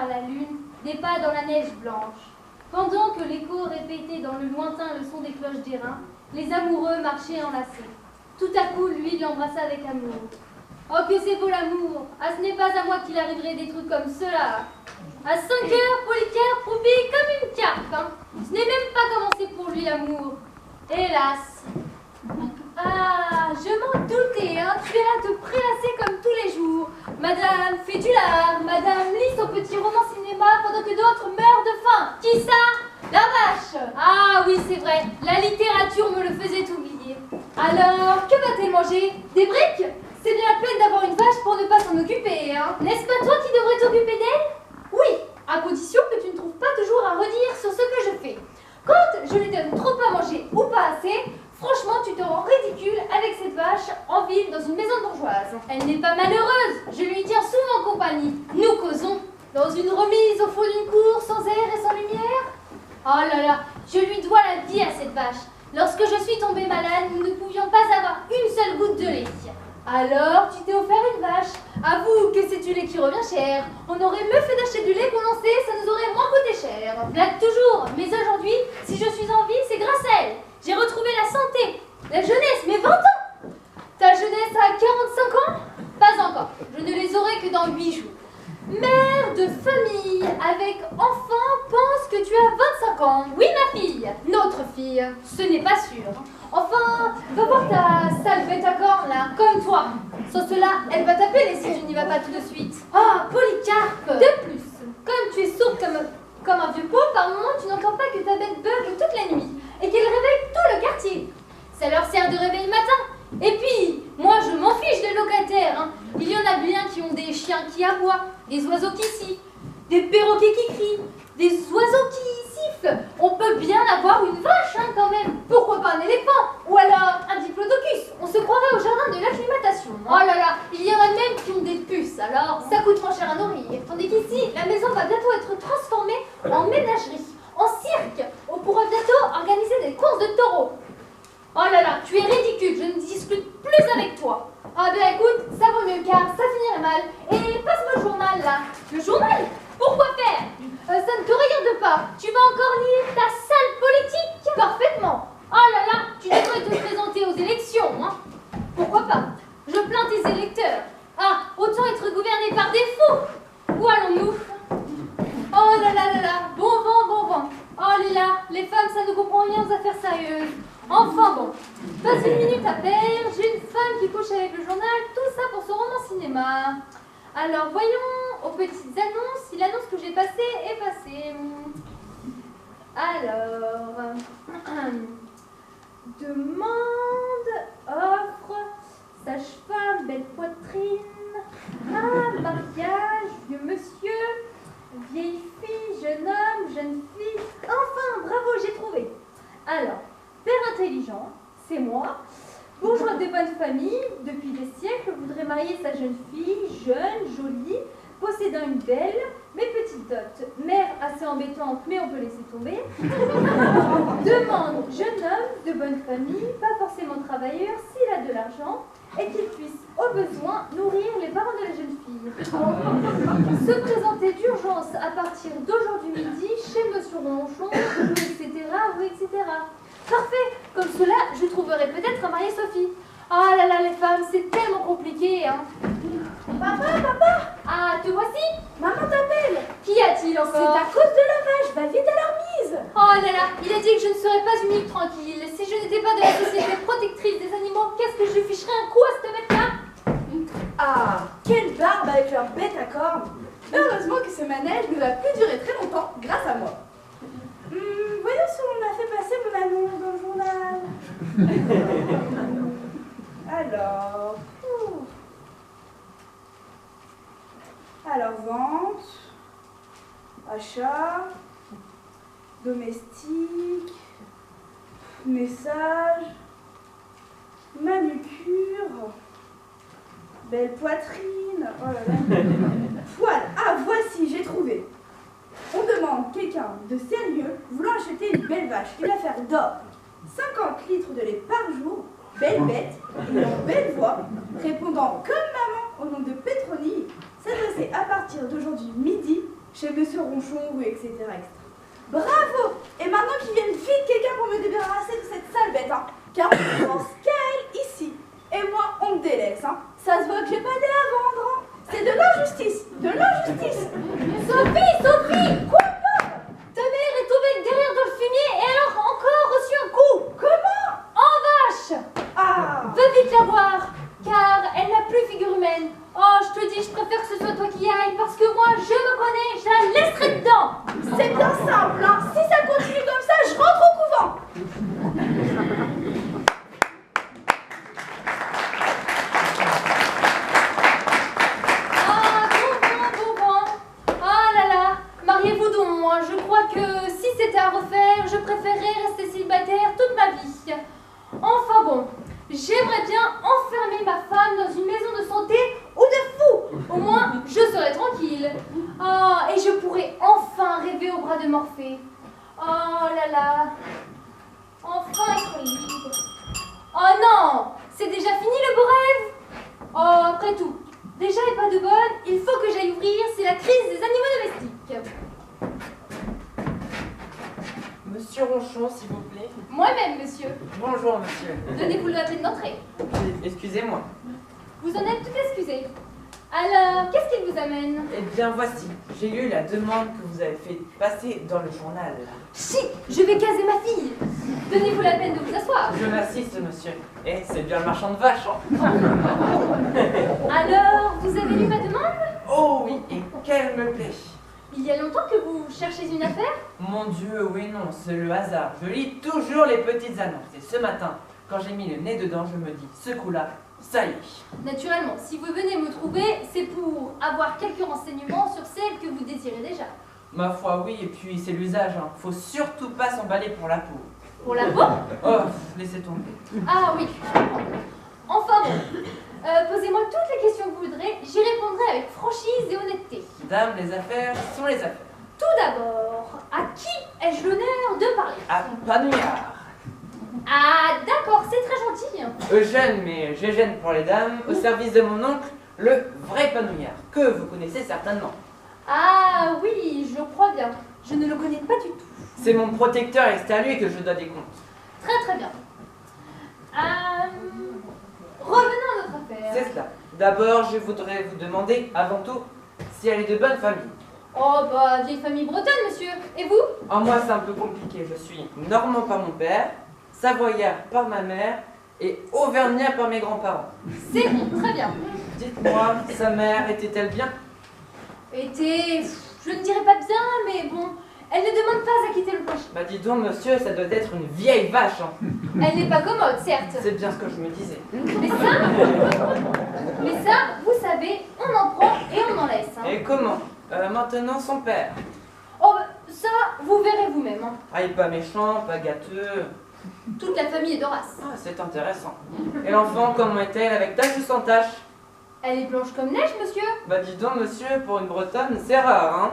à la lune, des pas dans la neige blanche. Pendant que l'écho répétait dans le lointain le son des cloches d'airain, les amoureux marchaient enlacés. Tout à coup, lui l'embrassa avec amour. Oh, que c'est beau l'amour! Ah, ce n'est pas à moi qu'il arriverait des trucs comme cela. À 5 heures, Polycarpe roupit comme une carpe. Hein. Ce n'est même pas commencé pour lui l'amour. Hélas! Ah, je m'en doutais, hein. Tu es là te prélasser comme tous les jours. Madame fait du lard, madame lit son petit roman cinéma pendant que d'autres meurent de faim. Qui ça? La vache! Ah oui, c'est vrai, la littérature me le faisait oublier. Alors, que va-t-elle manger? Des briques? C'est bien la peine d'avoir une vache pour ne pas s'en occuper, hein. N'est-ce pas toi qui devrais t'occuper d'elle? Oui, à condition que tu ne trouves pas toujours à redire sur ce que je fais. Quand je lui donne trop à manger ou pas assez, franchement, tu te rends ridicule avec cette vache en ville dans une maison bourgeoise. Elle n'est pas malheureuse, je lui tiens souvent compagnie. Nous causons dans une remise au fond d'une cour sans air et sans lumière. Oh là là, je lui dois la vie à cette vache. Lorsque je suis tombée malade, nous ne pouvions pas avoir une seule goutte de lait. Alors, tu t'es offert une vache. Avoue que c'est du lait qui revient cher. On aurait mieux fait d'acheter du lait qu'on en sait, ça nous aurait moins coûté cher. Blague toujours, mais aujourd'hui, si je suis en vie, c'est grâce à elle. J'ai retrouvé la santé, la jeunesse, mes 20 ans. Ta jeunesse a 45 ans? Pas encore, je ne les aurai que dans 8 jours. Mère de famille avec enfant pense que tu as 25 ans. Oui, ma fille, notre fille, ce n'est pas sûr. Enfin, va voir ta sale bête à cornes là, comme toi. Sans cela, elle va t'appeler si tu n'y vas pas tout de suite. Ah, Polycarpe! De plus, comme tu es sourde comme un vieux pot, par moment tu n'entends pas que ta bête bugle toute la nuit et qu'elle réveille tout le quartier. Ça leur sert de réveil matin. Et puis, moi je m'en fiche des locataires. Hein. Il y en a bien qui ont des chiens qui aboient, des oiseaux qui sifflent, des perroquets qui crient, des oiseaux qui sifflent. On peut bien avoir une vache hein, quand même. Pourquoi pas un éléphant? Ou alors un diplodocus. On se croirait au jardin de l'acclimatation. Oh là là, il y en a même qui ont des puces. Alors ça coûte moins cher à nourrir. Tandis qu'ici, la maison va bientôt être transformée en ménagerie, en cirque. On pourra bientôt organiser des courses de taureaux. Oh là là, tu es ridicule, je ne discute plus avec toi. Ah ben écoute, ça vaut mieux car ça finirait mal. Et passe-moi le journal là. Le journal? Pourquoi faire? Ça ne te regarde pas. Tu vas encore lire ta sale politique? Parfaitement. Oh là là, tu devrais te présenter aux élections. Hein. Pourquoi pas? Je plains tes électeurs. Ah, autant être gouverné par des fous. Où allons-nous? Oh là là là là, bon vent, bon vent. Oh là, les femmes, ça ne comprend rien aux affaires sérieuses. Enfin bon, passe une minute à peine, j'ai une femme qui couche avec le journal, tout ça pour son roman cinéma. Alors voyons aux petites annonces, si l'annonce que j'ai passée est passée. Alors, demande, offre, sage-femme, belle poitrine, mariage, vieux monsieur, vieille fille, jeune homme, jeune fille. Enfin, bravo, j'ai trouvé. Alors, père intelligent, c'est moi. Bourgeois de bonne famille, depuis des siècles, voudrait marier sa jeune fille, jeune, jolie, possédant une belle, mais petite dot. Mère assez embêtante, mais on peut laisser tomber. Demande jeune homme de bonne famille, pas forcément travailleur, s'il a de l'argent, et qu'il puisse, au besoin, nourrir les parents de la jeune fille. Se présenter d'urgence à partir d'aujourd'hui midi chez Monsieur Ronchon, etc., etc. Parfait, comme cela, je trouverai peut-être à marier Sophie. Ah là là, les femmes, c'est tellement compliqué, hein. Papa, papa! Ah, te voici? Maman t'appelle! Qu'y a-t-il encore? C'est à cause de la vache, va vite à leur mise! Oh là là, il a dit que je ne serais pas une minute tranquille. Si je n'étais pas de la société protectrice des animaux, qu'est-ce que je lui ficherais un coup à cette bête-là? Ah, quelle barbe avec leur bête à cornes! Heureusement que ce manège ne va plus durer très longtemps grâce à moi. Voyons si on a fait passer mon annonce dans le journal. Alors, vente, achat, domestique, message, manucure, belle poitrine, oh là là, poil, ah voici, j'ai trouvé. On demande quelqu'un de sérieux voulant acheter une belle vache, une affaire d'or. 50 litres de lait par jour, belle bête, et en belle voix, répondant comme maman au nom de Pétronille, s'adresser à partir d'aujourd'hui midi chez Monsieur Ronchon, ou etc. Bravo! Et maintenant qu'il vienne vite quelqu'un pour me débarrasser de cette sale bête, hein, car on pense qu'à elle ici. Et moi, on me délaisse, hein. Ça se voit que j'ai pas d'aile à vendre, hein. C'est de l'injustice, de l'injustice. Sophie, Sophie! Quoi? Ta mère est tombée derrière dans le fumier et alors encore reçu un coup. Comment? En vache! Ah! Va vite la voir, car elle n'a plus figure humaine. Oh, je te dis, je préfère que ce soit toi qui y ailles, parce que moi, je me connais, je la laisserai dedans. C'est bien simple, hein. Si ça continue comme ça, je rentre au couvent. Ah, bon vent. Ah là là, mariez-vous donc, hein. Je crois que si c'était à refaire, je préférerais rester célibataire toute ma vie. Enfin bon, j'aimerais bien enfermer ma femme dans une maison de santé ou de fou. Au moins, je serai tranquille. Ah, et je pourrai enfin rêver au bras de Morphée. Oh là là, enfin être libre. Oh non, c'est déjà fini le beau rêve. Oh, après tout, déjà et pas de bonne, il faut que j'aille ouvrir, c'est la crise des animaux domestiques. Monsieur Ronchon, s'il vous plaît. Moi-même, monsieur. Bonjour, monsieur. Donnez-vous la peine d'entrer. Excusez-moi. Vous en êtes tout excusé. Alors, qu'est-ce qui vous amène? Eh bien, voici. J'ai lu la demande que vous avez fait passer dans le journal. Chi, je vais caser ma fille. Donnez-vous la peine de vous asseoir. Je m'assiste, monsieur. Eh, c'est bien le marchand de vaches, hein. Alors, vous avez lu ma demande? Oh oui, et qu'elle me plaît. Il y a longtemps que vous cherchez une affaire? Mon Dieu, oui, non, c'est le hasard. Je lis toujours les petites annonces. Et ce matin, quand j'ai mis le nez dedans, je me dis, ce coup-là, ça y est. Naturellement, si vous venez me trouver, c'est pour avoir quelques renseignements sur celle que vous désirez déjà. Ma foi, oui, et puis c'est l'usage, hein. Faut surtout pas s'emballer pour la peau. Pour la peau? Oh, laissez tomber. Ah oui, je comprends. Enfin bon, posez-moi toutes les questions que vous voudrez, j'y répondrai avec franchise et honnêteté. Dame, les affaires sont les affaires. Tout d'abord, à qui ai-je l'honneur de parler? À Panouillard. Ah d'accord, c'est très gentil. Eugène, mais Gégène pour les dames, au service de mon oncle, le vrai Panouillard, que vous connaissez certainement. Ah oui, je crois bien. Je ne le connais pas du tout. C'est mon protecteur et c'est à lui que je dois des comptes. Très très bien. Revenons à notre affaire. C'est cela. D'abord, je voudrais vous demander, avant tout, si elle est de bonne famille. Oh bah, vieille famille bretonne, monsieur. Et vous? En moi, c'est un peu compliqué. Je suis normand par mon père, savoyard par ma mère et auvergnat par mes grands-parents. C'est bon, très bien. Dites-moi, sa mère était-elle bien? Était, je ne dirais pas bien, mais bon, elle ne demande pas à quitter le plancher. Bah dis donc, monsieur, ça doit être une vieille vache, hein. Elle n'est pas commode, certes. C'est bien ce que je me disais. Mais ça, vous savez, on en prend et on en laisse. Hein. Et comment? Maintenant, son père. Oh, bah, ça, vous verrez vous-même. Hein. Ah, il est pas méchant, pas gâteux. Toute la famille est de race. Ah, c'est intéressant. Et l'enfant, comment est-elle, avec tache ou sans tache? Elle est blanche comme neige, monsieur. Bah dis donc, monsieur, pour une bretonne, c'est rare, hein.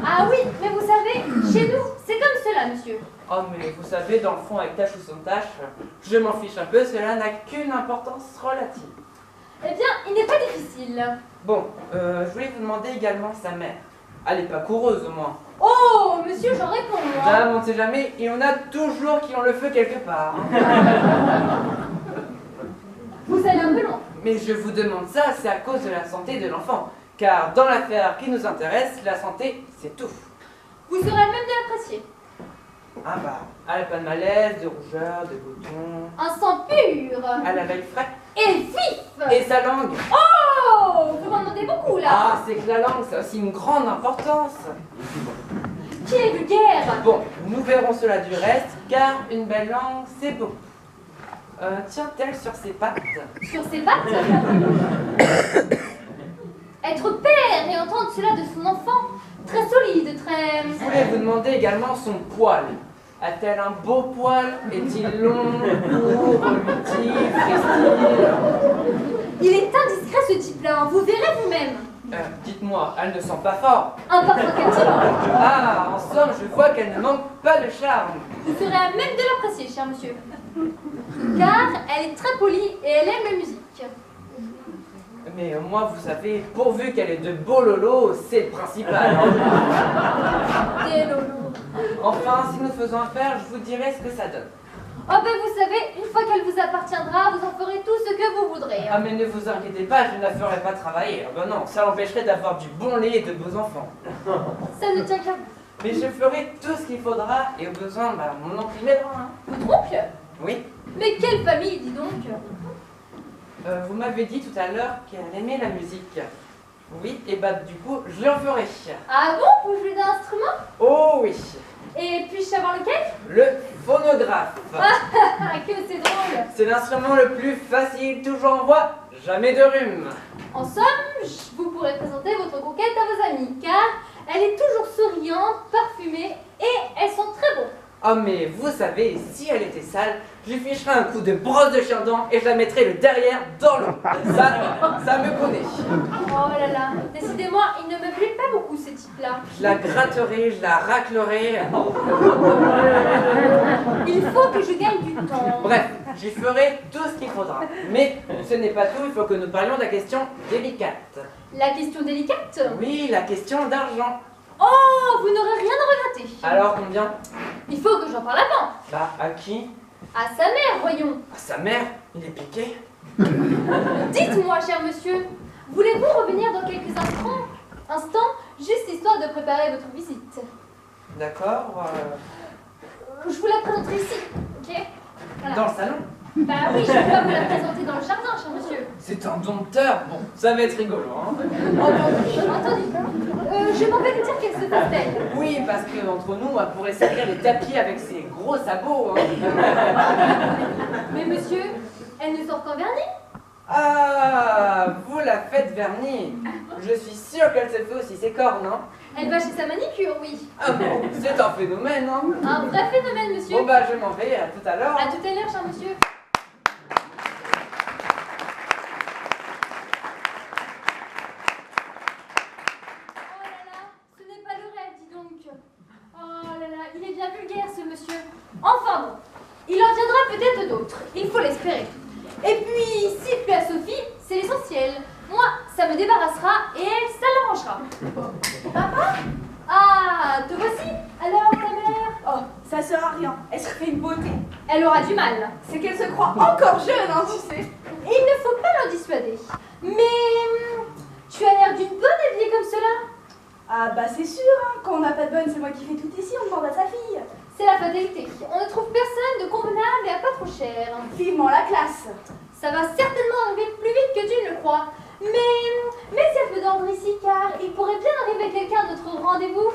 Ah oui, mais vous savez, chez nous, c'est comme cela, monsieur. Oh, mais vous savez, dans le fond, avec tache ou sans tache, je m'en fiche un peu, cela n'a qu'une importance relative. Eh bien, il n'est pas difficile. Bon, je voulais vous demander également sa mère. Elle est pas coureuse, au moins. Oh, monsieur, j'en réponds, moi. Dame, on ne sait jamais, et on a toujours qui ont le feu quelque part. Hein. Vous allez un peu loin. Mais je vous demande ça, c'est à cause de la santé de l'enfant. Car dans l'affaire qui nous intéresse, la santé, c'est tout. Vous serez à même de l'apprécier. Ah bah, elle n'a pas de malaise, de rougeur, de boutons. Un sang pur. Elle a l'œil frais. Et vif. Et sa langue. Oh, vous m'en demandez beaucoup, là. Ah, c'est que la langue, ça a aussi une grande importance. Qui est vulgaire. Bon, nous verrons cela du reste, car une belle langue, c'est beau. Tient-elle sur ses pattes? Sur ses pattes. Être père et entendre cela de son enfant, très solide, très... Je voulais vous demander également son poil. A-t-elle un beau poil? Est-il long, court, lutif, festif? Il est indiscret ce type-là, vous verrez vous-même. Dites-moi, elle ne sent pas fort. Un parfum captivant. Ah, en somme, je vois qu'elle ne manque pas de charme. Vous serez à même de l'apprécier, cher monsieur. Car elle est très polie et elle aime la musique. Mais moi, vous savez, pourvu qu'elle ait de beaux lolos, c'est le principal. Hein. Des lolos. Enfin, si nous faisons affaire, je vous dirai ce que ça donne. Oh ben vous savez, une fois qu'elle vous appartiendra, vous en ferez tout ce que vous voudrez. Ah mais ne vous inquiétez pas, je ne la ferai pas travailler. Ah ben non, ça l'empêcherait d'avoir du bon lait et de beaux enfants. Ça ne tient qu'à vous. Mais je ferai tout ce qu'il faudra et au besoin, mon oncle y m'aidera. Hein. Votre oncle? Oui. Mais quelle famille, dis donc? Vous m'avez dit tout à l'heure qu'elle aimait la musique. Oui, et bah du coup, je lui en ferai. Ah bon, vous jouez d'un instrument? Oh oui. Et puis-je savoir lequel? Le phonographe. Ah, que c'est drôle. C'est l'instrument le plus facile, toujours en voix, jamais de rhume. En somme, vous pourrez présenter votre conquête à vos amis, car elle est toujours souriante, parfumée, et elles sont très bonnes. Oh mais vous savez, si elle était sale, je lui ficherais un coup de brosse de chien-dent et je la mettrais le derrière dans l'eau. Ça me connaît. Oh là là, décidément, il ne me plaît pas beaucoup ces types-là. Je la gratterai, je la raclerai. Il faut que je gagne du temps. Bref, j'y ferai tout ce qu'il faudra. Mais ce n'est pas tout, il faut que nous parlions de la question délicate. La question délicate? Oui, la question d'argent. Oh, vous n'aurez rien à regretter. Alors combien? Il faut que j'en parle avant. Bah, à qui? À sa mère, voyons. À sa mère? Il est piqué? Dites-moi, cher monsieur, voulez-vous revenir dans quelques instants, juste histoire de préparer votre visite? D'accord. Je vous la présenterai ici, ok? Voilà. Dans le salon? Bah oui, je ne peux pas vous la présenter dans le jardin, cher monsieur. C'est un dompteur. Bon, ça va être rigolo, hein? Entendu. Je m'en vais lui dire qu'elle se fasse belle. Oui, parce que entre nous, elle pourrait servir les tapis avec ses gros sabots, hein? Mais monsieur, elle ne sort qu'en vernis. Ah, vous la faites vernis. Je suis sûre qu'elle se fait aussi ses cornes, hein? Elle va chez sa manicure, oui. Ah bon, c'est un phénomène, hein? Un vrai phénomène, monsieur. Bon bah, je m'en vais, à tout à l'heure. À tout à l'heure, cher monsieur. Il est bien vulgaire, ce monsieur. Enfin bon, il en viendra peut-être d'autres, il faut l'espérer. Et puis, s'il plaît à Sophie, c'est l'essentiel. Moi, ça me débarrassera et elle, ça l'arrangera. Papa? Ah, te voici. Alors, ta mère? Oh, ça sert à rien. Elle se fait une beauté. Elle aura du mal. C'est qu'elle se croit encore jeune, hein, tu sais. Il ne faut pas l'en dissuader. Mais, tu as l'air d'une bonne habillée comme cela. Ah bah c'est sûr, hein. Quand on n'a pas de bonne, c'est moi qui fais tout ici, on demande à sa fille. C'est la fatalité. On ne trouve personne de convenable et à pas trop cher. Vivement la classe. Ça va certainement arriver plus vite que tu ne le crois. Mais si elle peut dormir ici, car il pourrait bien arriver quelqu'un d'autre au rendez-vous.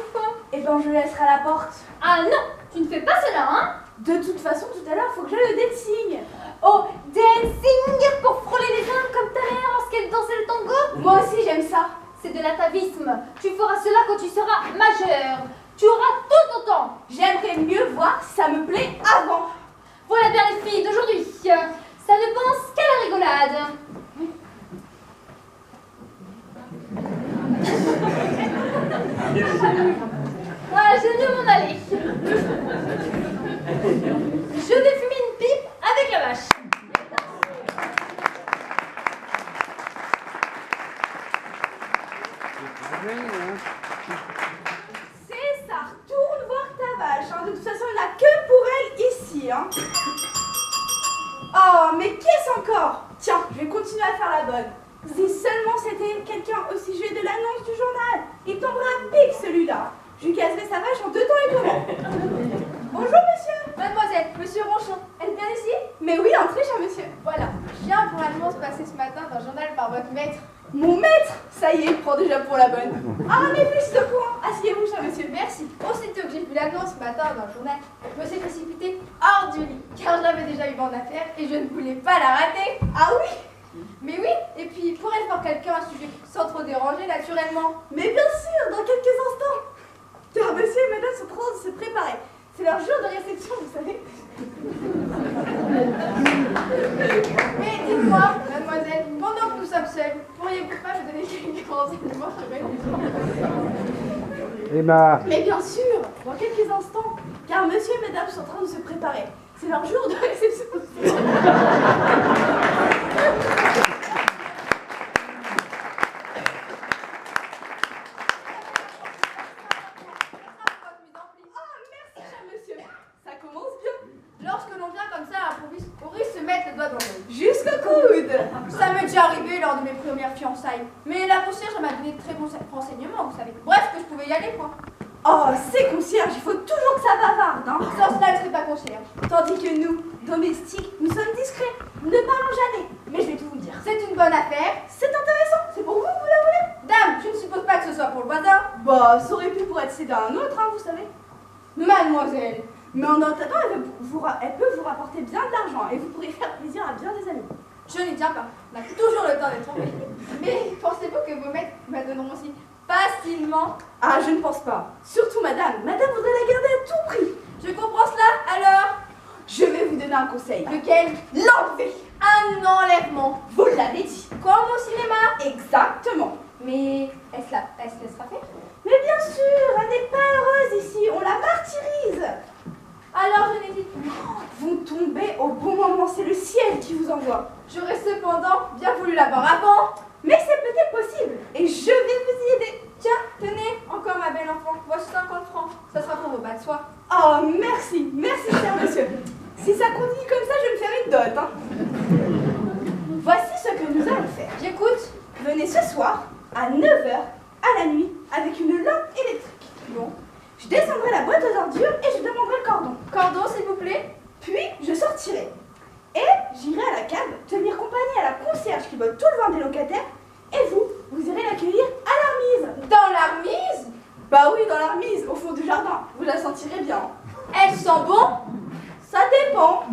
Eh ben je le laisserai à la porte. Ah non, tu ne fais pas cela, hein? De toute façon, tout à l'heure, faut que j'aille au dancing. Oh, dancing pour frôler les hommes comme ta mère lorsqu'elle dansait le tango? Moi aussi, j'aime ça. C'est de l'atavisme. Tu feras cela quand tu seras majeur. Tu auras tout ton temps. J'aimerais mieux voir si ça me plaît avant. Voilà bien les filles d'aujourd'hui. Ça ne pense qu'à la rigolade. Ah, je vais m'en aller. Je vais fumer une pipe avec la vache. C'est ça, retourne voir ta vache. Hein. De toute façon, il n'y en a que pour elle ici. Hein. Oh, mais qu'est-ce encore? Tiens, je vais continuer à faire la bonne. Si seulement c'était quelqu'un au sujet de l'annonce du journal. Il tomberait à pic celui-là. Je lui casserai sa vache en 2 temps et demi. Bonjour monsieur. Mademoiselle, monsieur Ronchon, elle vient ici? Mais oui, entrez cher monsieur. Voilà, je viens pour l'annonce passée ce matin dans le journal par votre maître. Mon maître? Ça y est, il prend déjà pour la bonne. Ah, mais plus de point. Asseyez-vous cher monsieur. Merci. Aussitôt que j'ai vu l'annonce ce matin dans le journal, je me suis précipitée hors du lit, car j'avais déjà eu mon affaire et je ne voulais pas la rater. Ah oui? Mais oui, et puis pourrais-je voir quelqu'un un sujet sans trop déranger naturellement? Mais bien sûr, dans quelques instants. Car monsieur et madame sont en train de se préparer. C'est leur jour de réception, vous savez. Mais dites-moi, mademoiselle, pendant que nous sommes seuls, pourriez-vous pas me donner quelques renseignements sur elle? Emma. Mais bien sûr, dans quelques instants. Car monsieur et madame sont en train de se préparer. C'est leur jour de réception. Ça m'est déjà arrivé lors de mes premières fiançailles. Mais la concierge m'a donné de très bons renseignements, vous savez. Bref, que je pouvais y aller, quoi. Oh, c'est concierge, il faut toujours que ça bavarde, hein. Sans cela, elle ne serait pas concierge. Tandis que nous, domestiques, nous sommes discrets. Nous ne parlons jamais. Mais je vais tout vous dire. C'est une bonne affaire. C'est intéressant, c'est pour vous, vous la voulez? Dame, je ne suppose pas que ce soit pour le bazar. Bah, ça aurait pu pour être cédé à un autre, hein, vous savez. Mademoiselle. Mais en attendant, elle peut vous rapporter bien de l'argent et vous pourrez faire plaisir à bien des amis. Je n'y tiens pas. On a toujours le temps d'être trompé. Mais pensez-vous que vos maîtres m'adonneront aussi facilement? Ah, je ne pense pas. Surtout madame. Madame voudrait la garder à tout prix. Je comprends cela, alors? Je vais vous donner un conseil. Lequel? L'enlever. Un enlèvement. Vous l'avez dit. Comme au cinéma. Exactement. Mais est-ce que sera fait? Mais bien sûr, elle n'est pas heureuse ici. On la martyrise. Alors je n'hésite plus. Vous tombez au bon moment. C'est le ciel qui vous envoie. J'aurais cependant bien voulu l'avoir avant. Mais c'est peut-être possible. Et je vais vous y aider. Tiens, tenez, encore ma belle enfant. Voici 50 francs. Ça sera pour vos bas de soie. Oh, merci. Merci, cher monsieur. Si ça continue comme ça, je vais me faire une dot. Hein. Voici ce que nous allons faire. J'écoute. Venez ce soir, à 9h, à la nuit, avec une lampe électrique. Bon. Je descendrai la boîte aux ordures et je demanderai le cordon. Cordon, s'il vous plaît. Puis, je sortirai. Et j'irai à la cave tenir compagnie à la concierge qui boit tout le vin des locataires. Et vous irez l'accueillir à la remise. Dans la remise? Bah oui, dans la remise, au fond du jardin. Vous la sentirez bien. Elle sent bon? Ça dépend.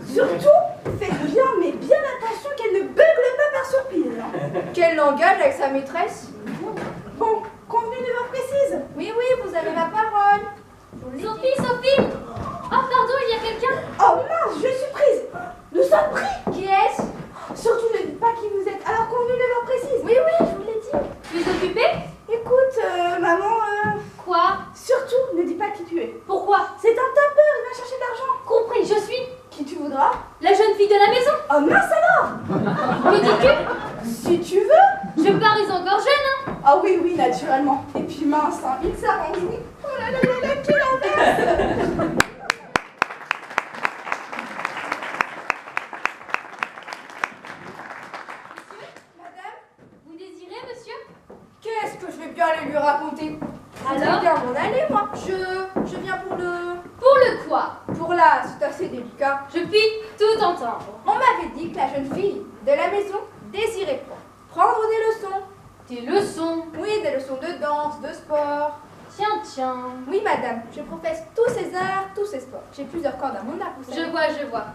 Surtout, faites bien, mais bien attention qu'elle ne bugle pas par surprise. Hein. Quel langage avec sa maîtresse? Bon, convenu de heure précise. Oui, vous avez ma parole. Sophie! Oh, pardon, il y a quelqu'un? Oh mince, je suis prise. Nous sommes pris. Qui est-ce? Surtout ne dites pas qui vous êtes. Alors convenu de heure précise. Oui, je vous l'ai dit. Tu es occupée? Écoute, maman, Quoi? surtout ne dis pas qui tu es. Pourquoi? C'est un tapeur, il va chercher de l'argent. Compris, je suis Qui tu voudras? la jeune fille de la maison. Oh mince alors. Que dis-tu? Si tu veux. Je parais encore jeune, hein? Ah oui, naturellement. Et puis mince, hein, il s'arrange. Oh là là là là, quelle inverse. Madame, Vous désirez, monsieur? qu'est-ce que je vais bien aller lui raconter? Je Alors? vais bien m'en aller, moi. Je viens pour le... Pour le quoi? Pour là, c'est assez délicat. Je puis tout entendre. On m'avait dit que la jeune fille de la maison désirait prendre des leçons. Tes leçons. Oui, des leçons de danse, de sport. Tiens. Oui, madame, je professe tous ces arts, tous ces sports. J'ai plusieurs cordes à mon arc, vous savez. Je vois.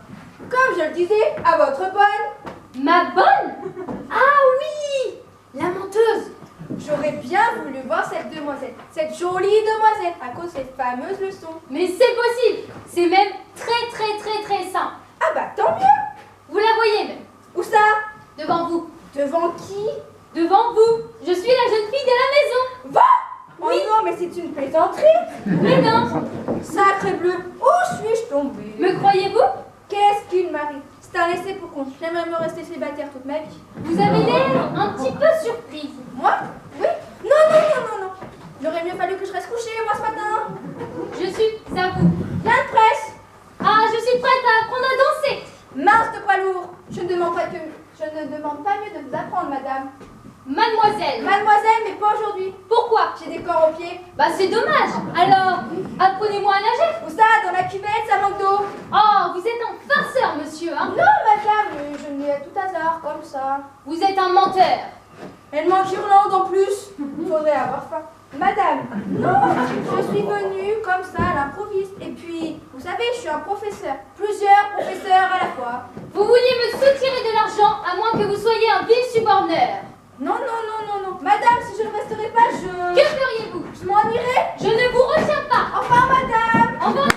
Comme je le disais, à votre bonne, Ma bonne? Ah oui! La menteuse. j'aurais bien voulu voir cette demoiselle, cette jolie demoiselle, à cause de ces fameuses leçons. Mais c'est possible. C'est même très simple. Ah bah, tant mieux. Vous la voyez même. Où ça? Devant vous. Devant qui? Devant vous. Je suis la jeune fille de la maison. Va! Oh non, mais c'est une plaisanterie. Mais non. Sacré bleu, où suis-je tombée? Me croyez-vous? Qu'est-ce qu'il m'arrive? C'est un laissé pour compte. J'aimerais me rester célibataire toute ma vie. Vous avez l'air un petit peu surprise. Moi? Oui? Non. Il aurait mieux fallu que je reste couchée, moi, ce matin. Je suis à vous. Rien de presse. Ah, je suis prête à apprendre à danser. Mince de poids lourd. Je ne demande pas mieux de vous apprendre, madame. Mademoiselle. Mademoiselle, mais pas aujourd'hui. Pourquoi? J'ai des corps aux pieds. Bah c'est dommage. Alors, apprenez-moi à nager. Où ça? Dans la cuvette, ça manque d'eau. Oh, vous êtes un farceur, monsieur, hein? Non, madame, je n'ai à tout hasard, comme ça. Vous êtes un menteur. Elle manque Irlande en plus. Faudrait avoir faim. Madame, non, je suis venue comme ça à l'improviste. Et puis, vous savez, je suis un professeur. Plusieurs professeurs à la fois. Vous vouliez me soutirer de l'argent à moins que vous soyez un vil suborneur. Non. Madame, si je ne resterai pas, Que feriez-vous? je m'en irai. Je ne vous retiens pas. Au revoir, madame. Au revoir.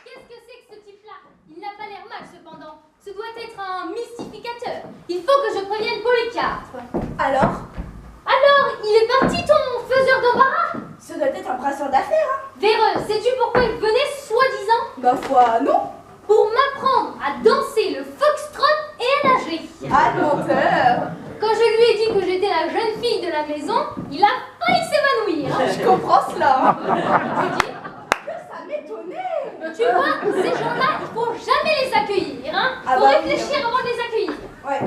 Qu'est-ce que c'est que ce type-là? Il n'a pas l'air mal cependant. Ce doit être un mystificateur. Il faut que je prévienne Polycarpe. Alors, Il est parti ton faiseur d'embarras? ce doit être un brasseur d'affaires, hein. Véreux, sais-tu pourquoi il venait soi-disant? Ma foi, non. Pour m'apprendre à danser le foxtrot et à nager. Ah, menteur. Quand je lui ai dit que j'étais la jeune fille de la maison, il a failli s'évanouir. Faut réfléchir avant de les accueillir. Ouais.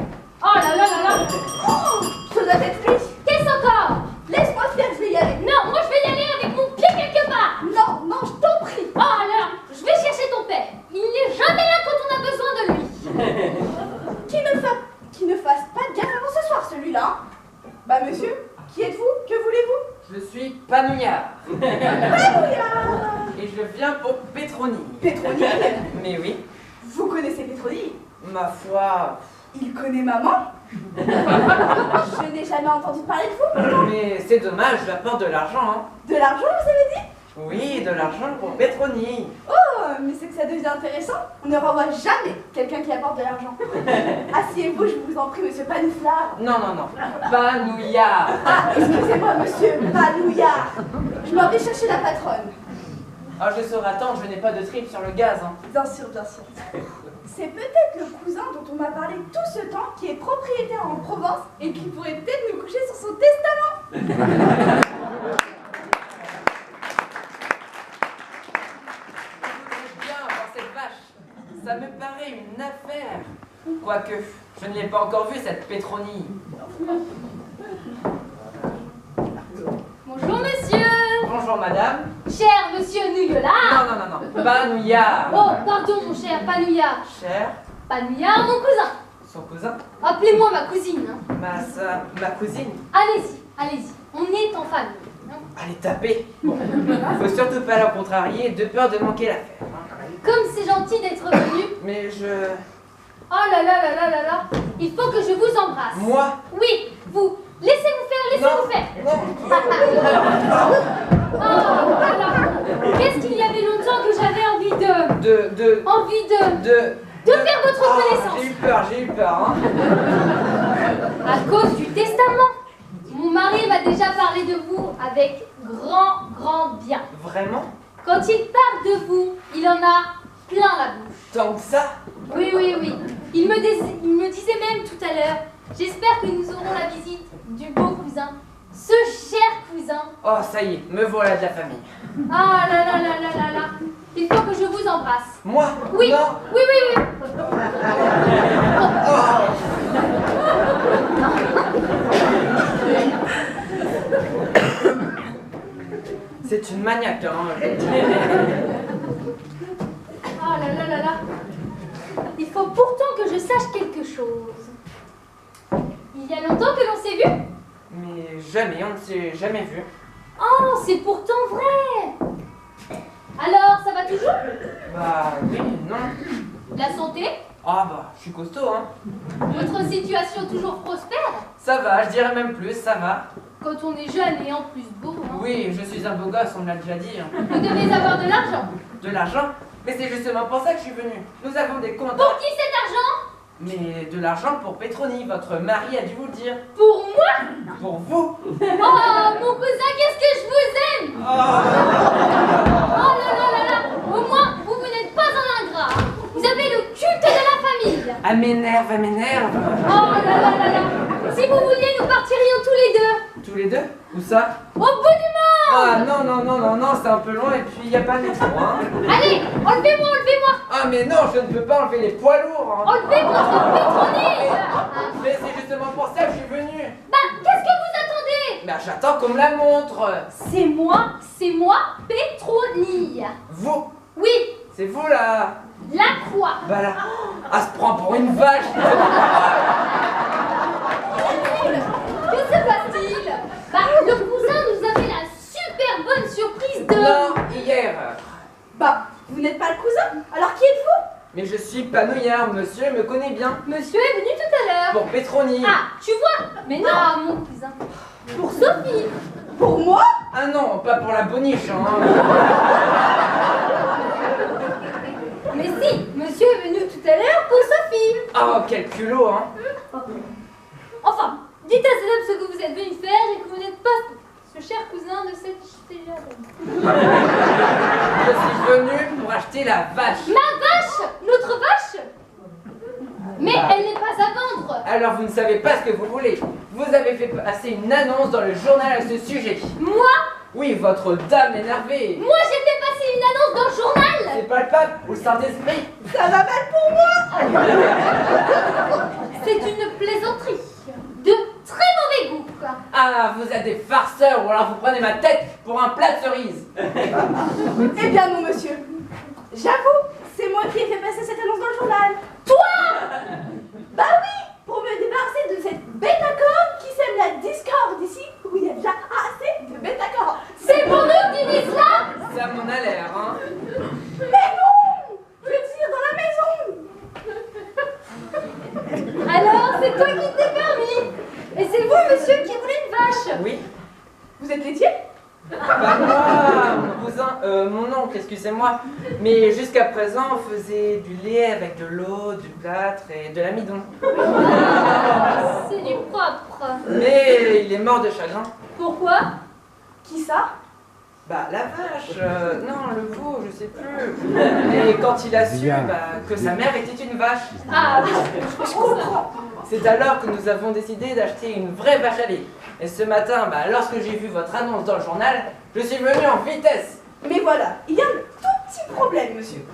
Oh là là là là. Oh, ça doit être lui. Qu'est-ce encore? Laisse-moi faire, je vais y aller. Non, moi je vais y aller avec mon pied quelque part. Non, non, je t'en prie. Oh alors, je vais chercher ton père. Il n'est jamais là quand on a besoin de lui. Qui ne fasse pas de gaffe avant ce soir, celui-là. Bah, monsieur, qui êtes-vous? Que voulez-vous? Je suis Panouillard. Panouillard. Et je viens pour Pétronille. Pétronille? Mais oui, Vous connaissez Pétronille? ma foi. Il connaît maman? Je n'ai jamais entendu parler de vous, pourtant. Mais c'est dommage, j'apporte de l'argent, hein. De l'argent, vous avez dit? Oui, de l'argent pour Pétronille. Oh, mais c'est que ça devient intéressant. On ne renvoie jamais quelqu'un qui apporte de l'argent. Asseyez-vous, je vous en prie, monsieur Panouflard. Non, non, non. Panouillard. Ah, excusez-moi, monsieur Panouillard. Je m'en vais chercher la patronne. Ah, je saurai attendre, je n'ai pas de trip sur le gaz, hein. Bien sûr, bien sûr. C'est peut-être le cousin dont on m'a parlé tout ce temps qui est propriétaire en Provence et qui pourrait peut-être nous coucher sur son testament. Bien voir cette vache. Ça me paraît une affaire. Quoique, je ne l'ai pas encore vue, cette Pétronille. Bonjour monsieur. Bonjour, madame. Cher monsieur Nouillolard. Non, non, non, non. Panouillard. Oh, pardon mon cher Panouillard. Cher, Panouillard, mon cousin. son cousin. Appelez-moi ma cousine. hein. Ma cousine. Allez-y, allez-y. On est en famille. hein. Allez, taper. Bon. Faut surtout pas la contrarier, de peur de manquer l'affaire. hein. Comme c'est gentil d'être venu. Mais je... Oh là là là là là là. Il faut que je vous embrasse. Moi? Oui, vous. Laissez-vous faire, laissez-vous faire. Non. Oh là là. Qu'est-ce qu'il y avait longtemps que j'avais envie de... Envie de faire votre Ah, connaissance. j'ai eu peur, hein. À cause du testament. Mon mari m'a déjà parlé de vous avec grand bien. Vraiment? Quand il parle de vous, il en a plein la bouche. Tant que ça? Oui, oui, oui. Il me disait même tout à l'heure, j'espère que nous aurons la visite du beau cousin, ce cher cousin. Oh, ça y est, me voilà de la famille. Ah là là là là là là. Il faut que je vous embrasse. Moi? Oui, Non. oui, oui, oui. C'est une maniaque, hein. Ah là là là là. Il faut pourtant que je sache quelque chose. Il y a longtemps que l'on s'est vu? Mais jamais, on ne s'est jamais vu. Oh, c'est pourtant vrai. Alors, ça va toujours? Bah oui, non. La santé? Ah bah, je suis costaud, hein. Votre situation toujours prospère? Ça va, je dirais même plus, ça va. Quand on est jeune et en plus beau, hein. Oui, je suis un beau gosse, on me l'a déjà dit. hein. Vous devez avoir de l'argent. De l'argent? Mais c'est justement pour ça que je suis venu. Nous avons des comptes. Pour qui cet argent? Mais de l'argent pour Pétronille, votre mari a dû vous le dire. Pour moi? Pour vous. Oh, mon cousin, qu'est-ce que je vous aime! Oh. Oh là là là là! Au moins, vous n'êtes pas un ingrat. Vous avez le culte de la famille. Elle m'énerve, elle m'énerve. Oh là là là là! Si vous vouliez, nous partirions tous les deux. Tous les deux? Où ça? Au bout du monde! Ah non, non, non, non, non, c'est un peu loin et puis il n'y a pas de métro, hein. Allez, enlevez-moi, enlevez-moi! Ah mais non, je ne peux pas enlever les poids lourds. Hein. Enlevez votre Pétronille! Mais c'est justement pour ça que je suis venu. Bah, qu'est-ce que vous attendez? Mais j'attends qu'on me la montre. C'est moi, Pétronille. Vous? Oui, C'est vous là? la croix. Bah là, elle se prend pour une vache. Que se passe-t-il? Bah, le cousin nous avait la super bonne surprise de... Non, hier. Bah, vous n'êtes pas le cousin? Alors qui êtes-vous? Mais je suis Panouillard, monsieur me connaît bien. Monsieur est venu tout à l'heure. Pour Pétronille. Ah, tu vois? Mais non, ah, mon cousin. Pour Sophie. Pour moi? Ah non, pas pour la boniche, hein. Mais si, monsieur est venu tout à l'heure pour Sophie. Oh, quel culot, hein. Enfin, dites à cet homme ce que vous êtes venu faire et que vous n'êtes pas ce cher cousin de cette ch'tégade. Je suis venu pour acheter la vache. Ma vache? Notre vache? Mais elle n'est pas à vendre. Alors vous ne savez pas ce que vous voulez. Vous avez fait passer une annonce dans le journal à ce sujet. Moi? Oui, votre dame énervée. Moi j'ai fait passer une annonce dans le journal. C'est pas le pape ou le Saint-Esprit. C'est Ça va mal pour moi. C'est une plaisanterie de très mauvais goût. Ah, vous êtes des farceurs, ou alors vous prenez ma tête pour un plat de cerises. Eh bien non, monsieur. J'avoue, c'est moi qui ai fait passer cette annonce dans le journal. Toi! Bah oui, pour me débarrasser de cette bête à cornes qui sème la discorde ici, où il y a déjà assez de bêtes à cornes. C'est pour nous qui dis cela! Ça m'en a l'air, hein. Mais non! Je veux dire dans la maison. Alors, c'est toi qui t'es permis! Et c'est vous, monsieur, qui voulez une vache! Oui. Vous êtes laitier? Bah moi, mon cousin, mon oncle, excusez-moi. Mais jusqu'à présent, on faisait du lait avec de l'eau, du plâtre et de l'amidon. C'est du propre. Mais il est mort de chagrin. Pourquoi? Qui ça? Bah la vache, non, le veau, je sais plus. Et quand il a su que sa mère était une vache, Ah oui, Je comprends. c'est alors que nous avons décidé d'acheter une vraie vache à lait. Et ce matin, lorsque j'ai vu votre annonce dans le journal, je suis venu en vitesse. Mais voilà, il y a un tout petit problème, monsieur.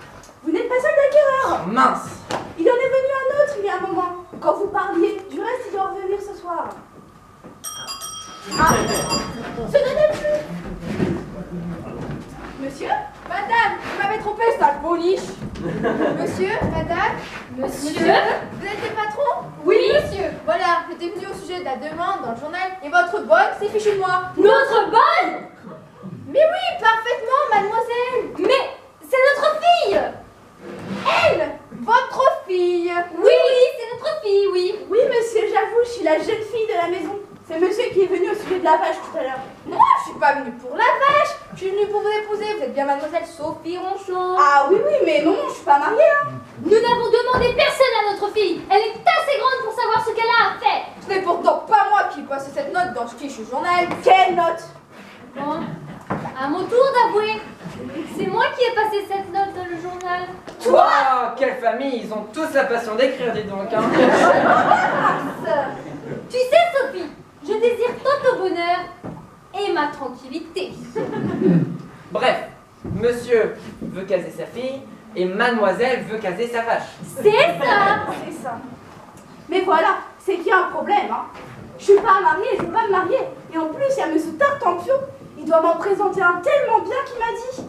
Vous n'êtes pas seul d'acquéreur. Oh, mince. Il en est venu un autre il y a un moment, quand vous parliez. Du reste, il doit revenir ce soir. Ah, ce n'est plus. Monsieur? Madame, vous m'avez trompé, sale boniche. Monsieur, madame, monsieur? vous êtes le patron? Oui. Monsieur. Voilà, j'étais venu au sujet de la demande dans le journal et votre bonne s'est fichue de moi. Notre bonne? Mais oui, parfaitement, mademoiselle. Mais c'est notre fille! Elle, votre fille. Oui, c'est notre fille, oui. Oui, monsieur, j'avoue, je suis la jeune fille de la maison. C'est monsieur qui est venu au sujet de la vache tout à l'heure. Moi, je suis pas venue pour la vache. Je suis venue pour vous épouser. Vous êtes bien mademoiselle Sophie Ronchon. Ah oui, oui, mais non, je suis pas mariée, hein. Nous n'avons demandé personne à notre fille. Elle est assez grande pour savoir ce qu'elle a à faire. Ce n'est pourtant pas moi qui ai passé cette note dans ce fichu journal. Quelle note? Bon, à mon tour d'avouer. C'est moi qui ai passé cette note dans le journal. Toi, quelle famille, ils ont tous la passion d'écrire, dis donc, hein. Tu sais, Sophie, je désire tant ton bonheur et ma tranquillité. Bref, monsieur veut caser sa fille et mademoiselle veut caser sa vache. C'est ça. C'est ça. Mais voilà, c'est qu'il y a un problème, hein. Je suis pas mariée, je veux pas me marier. Et en plus, il y a monsieur Tartampion. Il doit m'en présenter un tellement bien qu'il m'a dit.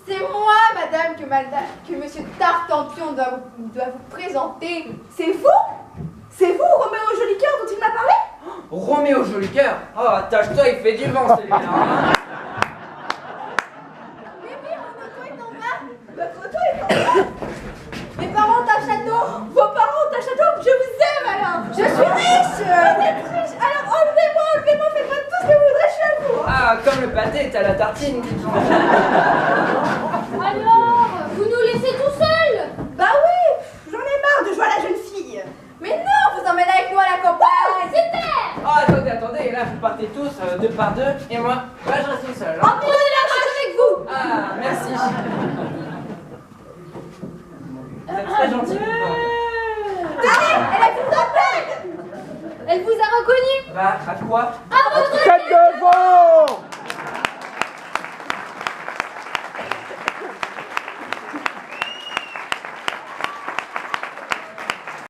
C'est moi, madame, que monsieur Tartampion doit vous présenter. C'est vous? C'est vous, Roméo Jolicoeur, dont il m'a parlé? Roméo Jolicoeur. Oh, attache-toi, il fait du vent celui-là, hein. Mais oui, mon auto est en bas. Votre auto est en bas. Mes parents ont un château. Vos parents ont un château. Je vous aime alors. Je suis riche. Vous êtes riche. Alors enlevez-moi, faites-moi tout ce que vous voudrez, je suis à vous. Ah, comme le pâté est à la tartine, dis donc. Alors, vous nous laissez tout seuls? Bah oui, j'en ai marre de jouer à la jeune fille. Mais non, vous emmenez avec nous à la campagne. Super. Oh, attendez, là vous partez tous deux par deux et moi, je reste tout seul. Hein. Prenez la marche avec vous. Ah, merci. Vous êtes très gentil. Elle vous a reconnu. Bah, à quoi? À votre Tête de veau!